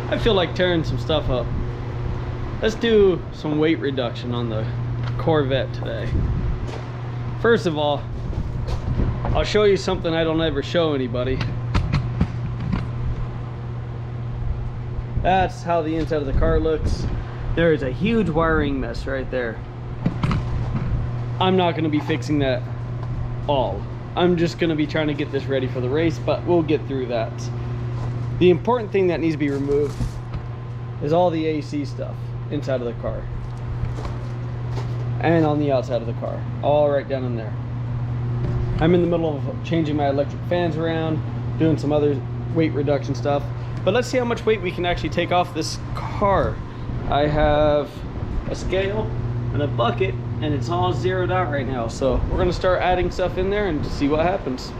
I feel like tearing some stuff up. Let's do some weight reduction on the Corvette today. First of all, I'll show you something I don't ever show anybody. That's how the inside of the car looks. There is a huge wiring mess right there. I'm not going to be fixing that all. I'm just going to be trying to get this ready for the race, but we'll get through that. The important thing that needs to be removed is all the AC stuff inside of the car and on the outside of the car, all right down in there. I'm in the middle of changing my electric fans around, doing some other weight reduction stuff, but let's see how much weight we can actually take off this car. I have a scale and a bucket, and it's all zeroed out right now, so we're going to start adding stuff in there and see what happens.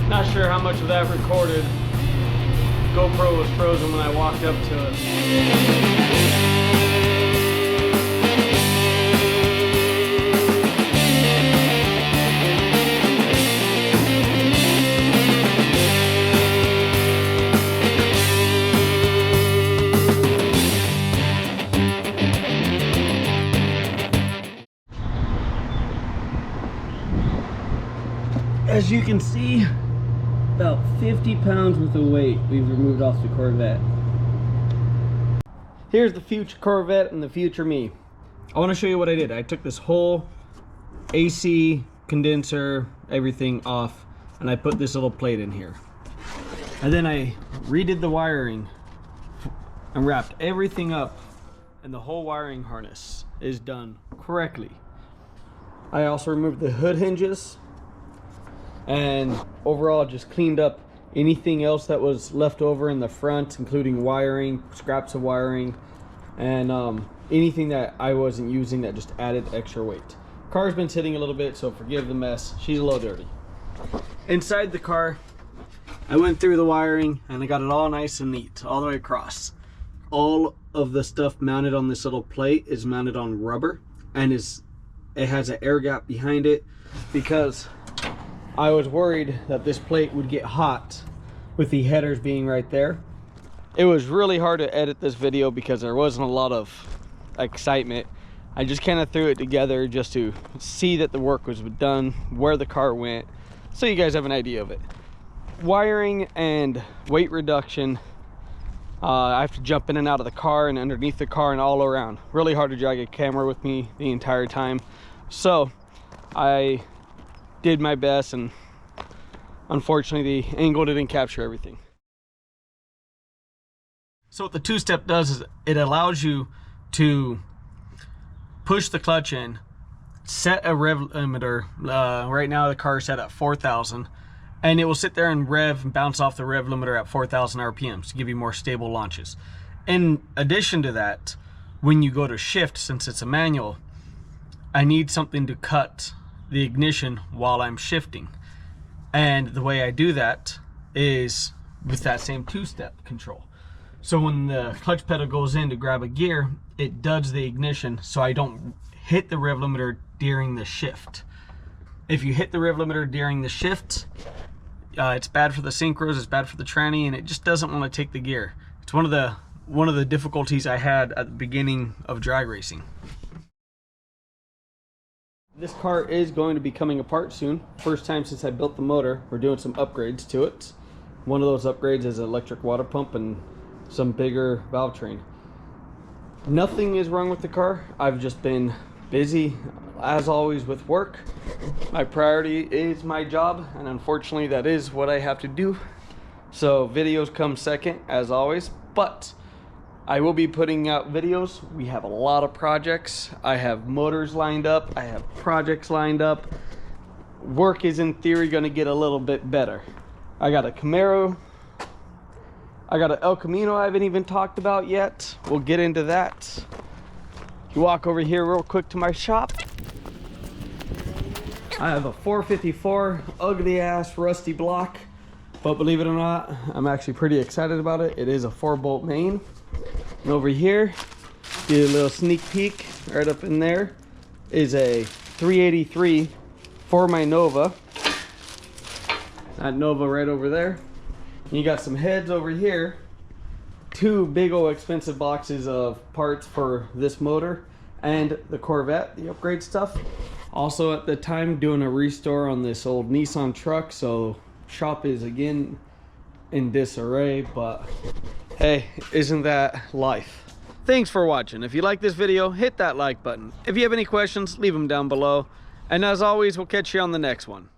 Not sure how much of that recorded. GoPro was frozen when I walked up to it. As you can see, about 50 pounds worth of weight we've removed off the Corvette. Here's the future Corvette and the future me. I want to show you what I did. I took this whole AC condenser, everything off, and I put this little plate in here. And then I redid the wiring and wrapped everything up, and the whole wiring harness is done correctly. I also removed the hood hinges, and overall just cleaned up anything else that was left over in the front, including wiring, scraps of wiring, and anything that I wasn't using that just added extra weight. Car's been sitting a little bit, so forgive the mess. She's a little dirty. Inside the car, I went through the wiring and I got it all nice and neat all the way across. All of the stuff mounted on this little plate is mounted on rubber, and it has an air gap behind it because I was worried that this plate would get hot with the headers being right there. It was really hard to edit this video because there wasn't a lot of excitement. I just kind of threw it together just to see that the work was done, where the car went, so you guys have an idea of it. Wiring and weight reduction, I have to jump in and out of the car and underneath the car and all around. Really hard to drag a camera with me the entire time. So I did my best, and unfortunately the angle didn't capture everything. So what the two-step does is it allows you to push the clutch in, set a rev limiter. Right now the car is set at 4,000, and it will sit there and rev and bounce off the rev limiter at 4,000 RPMs to give you more stable launches. In addition to that, when you go to shift, since it's a manual, I need something to cut the ignition while I'm shifting, and the way I do that is with that same two-step control. So when the clutch pedal goes in to grab a gear, it duds the ignition so I don't hit the rev limiter during the shift. If you hit the rev limiter during the shift, it's bad for the synchros, it's bad for the tranny, and it just doesn't want to take the gear. It's one of the difficulties I had at the beginning of drag racing. This car is going to be coming apart soon. First time since I built the motor. We're doing some upgrades to it. One of those upgrades is an electric water pump and some bigger valve train. Nothing is wrong with the car. I've just been busy as always with work. My priority is my job, and unfortunately that is what I have to do. So videos come second as always, but I will be putting out videos. We have a lot of projects. I have motors lined up. I have projects lined up. Work is in theory going to get a little bit better. I got a Camaro. I got an El Camino I haven't even talked about yet. We'll get into that. You walk over here real quick to my shop. I have a 454 ugly ass rusty block, but believe it or not, I'm actually pretty excited about it. It is a 4-bolt main. And over here, get a little sneak peek. Right up in there is a 383 for my Nova. That Nova right over there. And you got some heads over here. 2 big old expensive boxes of parts for this motor and the Corvette, the upgrade stuff. Also at the time doing a restore on this old Nissan truck, so shop is again in disarray, but hey, isn't that life? Thanks for watching. If you like this video, hit that like button. If you have any questions, leave them down below. And as always, we'll catch you on the next one.